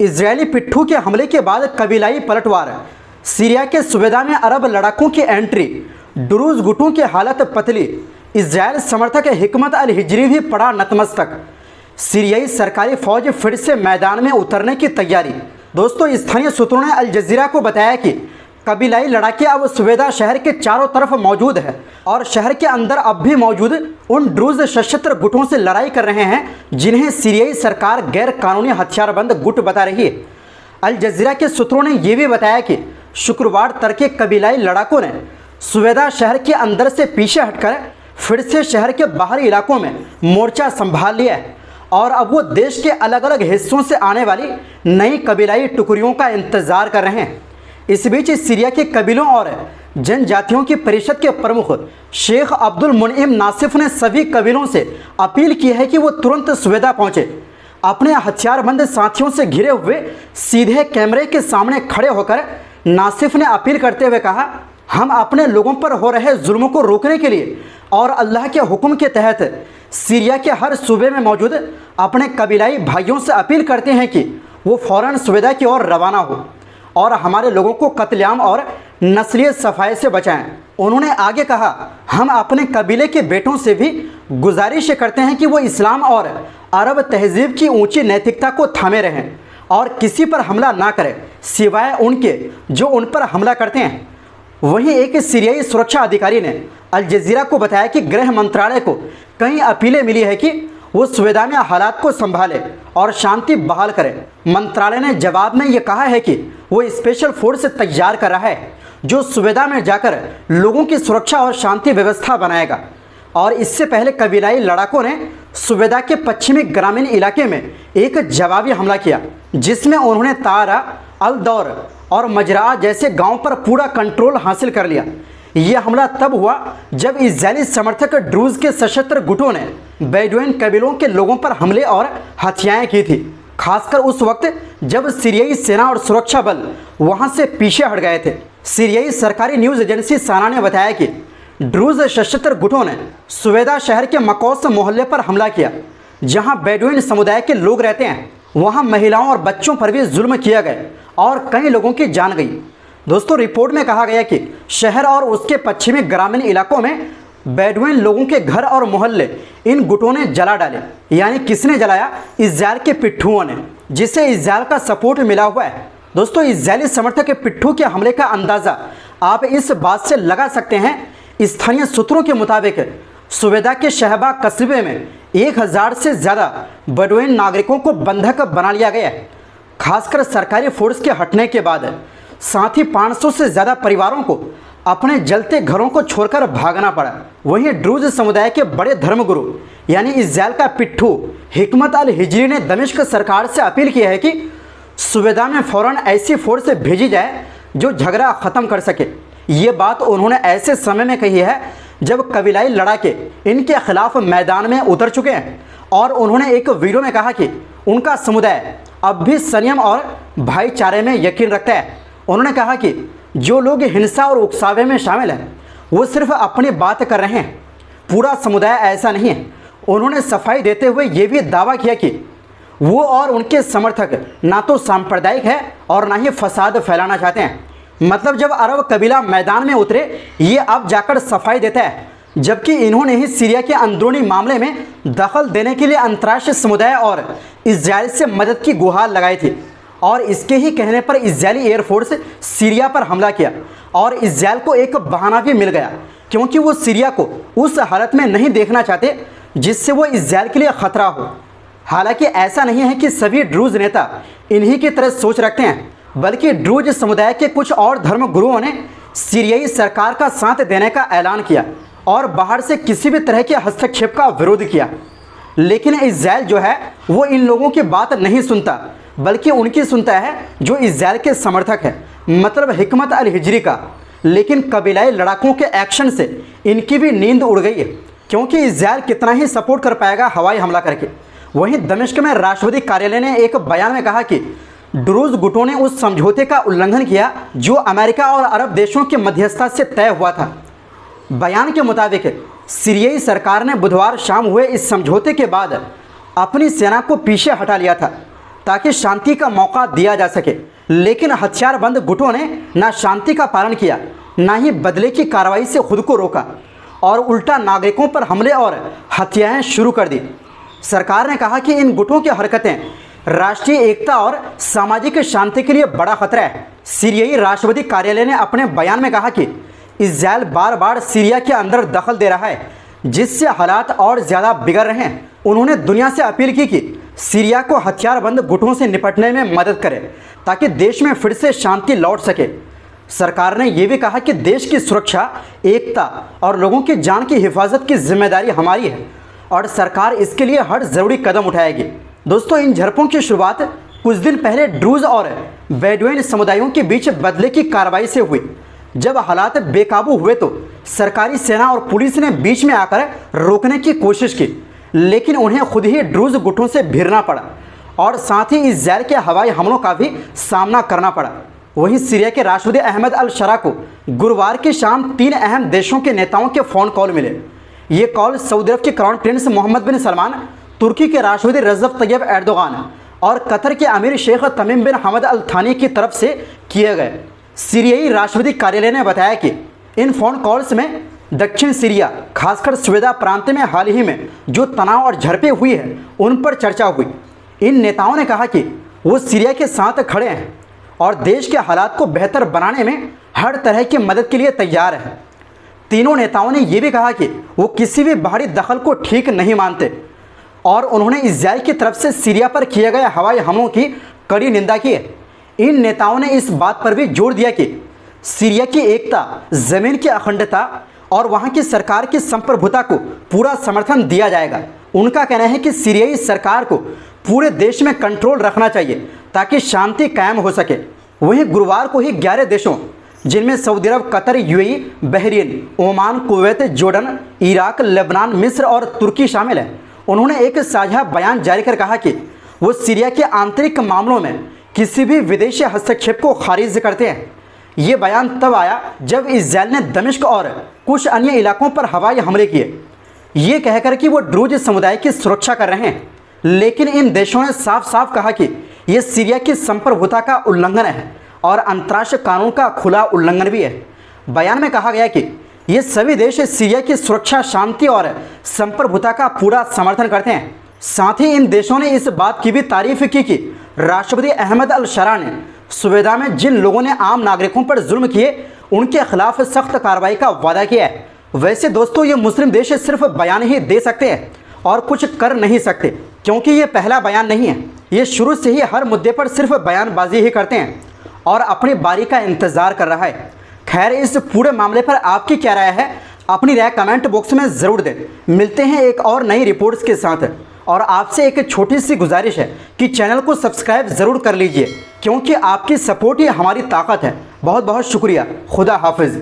Israeli पिट्ठू के हमले के बाद कबीलाई पलटवार, सीरिया के सुबेदा में अरब लड़ाकों की एंट्री, ड्रूज गुटों की हालत पतली, इजरायल समर्थक हिकमत अल हिजरी भी पड़ा नतमस्तक, सीरियाई सरकारी फौज फिर से मैदान में उतरने की तैयारी। दोस्तों, स्थानीय सूत्रों ने अल जजीरा को बताया कि कबीलाई लड़ाके अब सुबेदा शहर के चारों तरफ मौजूद है और शहर के अंदर अब भी मौजूद उन ड्रूज सशस्त्र गुटों से लड़ाई कर रहे हैं जिन्हें सीरियाई सरकार गैर कानूनी हथियारबंद गुट बता रही है। अल जजीरा के सूत्रों ने यह भी बताया कि शुक्रवार तड़के कबीलाई लड़ाकों ने सुबेदा शहर के अंदर से पीछे हटकर फिर से शहर के बाहरी इलाकों में मोर्चा संभाल लिया है और अब वो देश के अलग अलग हिस्सों से आने वाली नई कबीलाई टुकड़ियों का इंतजार कर रहे हैं। इस बीच सीरिया के कबीलों और जनजातियों की परिषद के प्रमुख शेख अब्दुल मुनइम नासिफ ने सभी कबीलों से अपील की है कि वो तुरंत सुबेदा पहुंचे। अपने हथियारबंद साथियों से घिरे हुए सीधे कैमरे के सामने खड़े होकर नासिफ ने अपील करते हुए कहा, हम अपने लोगों पर हो रहे जुल्म को रोकने के लिए और अल्लाह के हुक्म के तहत सीरिया के हर सूबे में मौजूद अपने कबीलाई भाइयों से अपील करते हैं कि वो फ़ौरन सुबेदा की ओर रवाना हो और हमारे लोगों को कत्लेआम और नस्लीय सफाई से बचाएं। उन्होंने आगे कहा, हम अपने कबीले के बेटों से भी गुजारिश करते हैं कि वो इस्लाम और अरब तहजीब की ऊंची नैतिकता को थामे रहें और किसी पर हमला ना करें सिवाय उनके जो उन पर हमला करते हैं। वहीं एक सीरियाई सुरक्षा अधिकारी ने अल जजीरा को बताया कि गृह मंत्रालय को कई अपीलें मिली है कि वो सुबेदा में हालात को संभाले और शांति बहाल करे। मंत्रालय ने जवाब में ये कहा है कि वो स्पेशल फोर्स तैयार कर रहा है जो सुबेदा में जाकर लोगों की सुरक्षा और शांति व्यवस्था बनाएगा। और इससे पहले कबीलाई लड़ाकों ने सुबेदा के पश्चिमी ग्रामीण इलाके में एक जवाबी हमला किया जिसमें उन्होंने तारा, अल दौर और मजरा जैसे गांव पर पूरा कंट्रोल हासिल कर लिया। यह हमला तब हुआ जब इजरायली समर्थक ड्रूज के सशस्त्र गुटों ने बेडुइन कबीलों के लोगों पर हमले और हत्याएं की थी, खासकर उस वक्त जब सीरियाई सेना और सुरक्षा बल वहां से पीछे हट गए थे। सीरियाई सरकारी न्यूज़ एजेंसी साना ने बताया कि ड्रूज सशस्त्र गुटों ने सुबेदा शहर के मकौस मोहल्ले पर हमला किया जहां बेडुइन समुदाय के लोग रहते हैं। वहां महिलाओं और बच्चों पर भी जुल्म किया गया और कई लोगों की जान गई। दोस्तों, रिपोर्ट में कहा गया कि शहर और उसके पश्चिमी ग्रामीण इलाकों में बेडुइन लोगों के घर और मोहल्ले इन गुटों ने जला डाले। यानी किसने जलाया? इजरायल के पिट्ठुओं ने, जिसे इजरायल का सपोर्ट मिला हुआ है। दोस्तों, इजरायली समर्थक के पिट्ठू के हमले का अंदाज़ा आप इस बात से लगा सकते हैं। स्थानीय सूत्रों के मुताबिक सुबेदा के शहबा कस्बे में 1000 से ज़्यादा बेडुइन नागरिकों को बंधक बना लिया गया है, खासकर सरकारी फोर्स के हटने के बाद। साथ ही 500 से ज़्यादा परिवारों को अपने जलते घरों को छोड़कर भागना पड़ा। वहीं ड्रूज समुदाय के बड़े धर्मगुरु यानी इजरायल का पिट्ठू हिकमत अल हिजरी ने दमिश्क सरकार से अपील की है कि सुबेदा में फ़ौरन ऐसी फोर्स भेजी जाए जो झगड़ा ख़त्म कर सके। ये बात उन्होंने ऐसे समय में कही है जब कबीलाई लड़ाके इनके खिलाफ मैदान में उतर चुके हैं। और उन्होंने एक वीडियो में कहा कि उनका समुदाय अब भी संयम और भाईचारे में यकीन रखता है। उन्होंने कहा कि जो लोग हिंसा और उकसावे में शामिल हैं वो सिर्फ अपनी बात कर रहे हैं, पूरा समुदाय ऐसा नहीं है। उन्होंने सफाई देते हुए ये भी दावा किया कि वो और उनके समर्थक ना तो सांप्रदायिक है और ना ही फसाद फैलाना चाहते हैं। मतलब जब अरब कबीला मैदान में उतरे ये अब जाकर सफाई देता है, जबकि इन्होंने ही सीरिया के अंदरूनी मामले में दखल देने के लिए अंतर्राष्ट्रीय समुदाय और इजरायल से मदद की गुहार लगाई थी। और इसके ही कहने पर इजरायली एयरफोर्स सीरिया पर हमला किया और इजरायल को एक बहाना भी मिल गया क्योंकि वो सीरिया को उस हालत में नहीं देखना चाहते जिससे वो इजरायल के लिए ख़तरा हो। हालांकि ऐसा नहीं है कि सभी ड्रूज नेता इन्हीं की तरह सोच रखते हैं, बल्कि ड्रूज समुदाय के कुछ और धर्म गुरुओं ने सीरियाई सरकार का साथ देने का ऐलान किया और बाहर से किसी भी तरह के हस्तक्षेप का विरोध किया। लेकिन इजरायल जो है वो इन लोगों की बात नहीं सुनता, बल्कि उनकी सुनता है जो इजरायल के समर्थक है, मतलब हिकमत अल हिजरी का। लेकिन कबीलाई लड़ाकों के एक्शन से इनकी भी नींद उड़ गई है क्योंकि इजरायल कितना ही सपोर्ट कर पाएगा हवाई हमला करके। वहीं दमिश्क में राष्ट्रपति कार्यालय ने एक बयान में कहा कि ड्रूज गुटों ने उस समझौते का उल्लंघन किया जो अमेरिका और अरब देशों की मध्यस्थता से तय हुआ था। बयान के मुताबिक सीरियाई सरकार ने बुधवार शाम हुए इस समझौते के बाद अपनी सेना को पीछे हटा लिया था। ताकि शांति का मौका दिया जा सके। लेकिन हथियारबंद गुटों ने ना शांति का पालन किया, ना ही बदले की कार्रवाई से खुद को रोका और उल्टा नागरिकों पर हमले और हत्याएं शुरू कर दी। सरकार ने कहा कि इन गुटों की हरकतें राष्ट्रीय एकता और सामाजिक शांति के लिए बड़ा खतरा है। सीरियाई राष्ट्रपति कार्यालय ने अपने बयान में कहा कि इजराइल बार बार सीरिया के अंदर दखल दे रहा है, जिससे हालात और ज़्यादा बिगड़ रहे हैं। उन्होंने दुनिया से अपील की कि सीरिया को हथियारबंद गुटों से निपटने में मदद करे ताकि देश में फिर से शांति लौट सके। सरकार ने यह भी कहा कि देश की सुरक्षा, एकता और लोगों की जान की हिफाजत की जिम्मेदारी हमारी है और सरकार इसके लिए हर ज़रूरी कदम उठाएगी। दोस्तों, इन झड़पों की शुरुआत कुछ दिन पहले ड्रूज और बेडुइन समुदायों के बीच बदले की कार्रवाई से हुई। जब हालात बेकाबू हुए तो सरकारी सेना और पुलिस ने बीच में आकर रोकने की कोशिश की, लेकिन उन्हें खुद ही ड्रूज गुटों से भिड़ना पड़ा और साथ ही इजराइल के हवाई हमलों का भी सामना करना पड़ा। वहीं सीरिया के राष्ट्रपति अहमद अल शरा को गुरुवार की शाम 3 अहम देशों के नेताओं के फ़ोन कॉल मिले। ये कॉल सऊदी अरब के क्राउन प्रिंस मोहम्मद बिन सलमान, तुर्की के राष्ट्रपति रजब तैयब एर्दोगान और कतर के अमीर शेख तमीम बिन हमद अल थानी की तरफ से किए गए। सीरियाई राष्ट्रपति कार्यालय ने बताया कि इन फ़ोन कॉल्स में दक्षिण सीरिया, खासकर स्वेदा प्रांत में हाल ही में जो तनाव और झड़पें हुई है उन पर चर्चा हुई। इन नेताओं ने कहा कि वो सीरिया के साथ खड़े हैं और देश के हालात को बेहतर बनाने में हर तरह की मदद के लिए तैयार है। तीनों नेताओं ने यह भी कहा कि वो किसी भी बाहरी दखल को ठीक नहीं मानते और उन्होंने इजराइल की तरफ से सीरिया पर किए गए हवाई हमलों की कड़ी निंदा की है। इन नेताओं ने इस बात पर भी जोर दिया कि सीरिया की एकता, ज़मीन की अखंडता और वहाँ की सरकार की संप्रभुता को पूरा समर्थन दिया जाएगा। उनका कहना है कि सीरियाई सरकार को पूरे देश में कंट्रोल रखना चाहिए ताकि शांति कायम हो सके। वहीं गुरुवार को ही 11 देशों, जिनमें Saudi Arab, Qatar, UAE, Bahrain, Oman, Kuwait, Jordan, Iraq, Lebanon, मिस्र और तुर्की शामिल हैं, उन्होंने एक साझा बयान जारी कर कहा कि वो सीरिया के आंतरिक मामलों में किसी भी विदेशी हस्तक्षेप को खारिज करते हैं। ये बयान तब आया जब इजराइल ने दमिश्क और कुछ अन्य इलाकों पर हवाई हमले किए, ये कहकर कि वो ड्रूज समुदाय की सुरक्षा कर रहे हैं। लेकिन इन देशों ने साफ साफ कहा कि ये सीरिया की संप्रभुता का उल्लंघन है और अंतर्राष्ट्रीय कानून का खुला उल्लंघन भी है। बयान में कहा गया कि ये सभी देश सीरिया की सुरक्षा, शांति और संप्रभुता का पूरा समर्थन करते हैं। साथ ही इन देशों ने इस बात की भी तारीफ की कि राष्ट्रपति अहमद अल शरा ने सुवेदा में जिन लोगों ने आम नागरिकों पर जुल्म किए उनके खिलाफ सख्त कार्रवाई का वादा किया है। वैसे दोस्तों, ये मुस्लिम देश सिर्फ बयान ही दे सकते हैं और कुछ कर नहीं सकते, क्योंकि ये पहला बयान नहीं है। ये शुरू से ही हर मुद्दे पर सिर्फ बयानबाजी ही करते हैं और अपनी बारी का इंतज़ार कर रहा है। खैर, इस पूरे मामले पर आपकी क्या राय है? अपनी राय कमेंट बॉक्स में ज़रूर दें। मिलते हैं एक और नई रिपोर्ट्स के साथ और आपसे एक छोटी सी गुजारिश है कि चैनल को सब्सक्राइब ज़रूर कर लीजिए, क्योंकि आपकी सपोर्ट ही हमारी ताकत है। बहुत बहुत शुक्रिया। खुदा हाफिज़।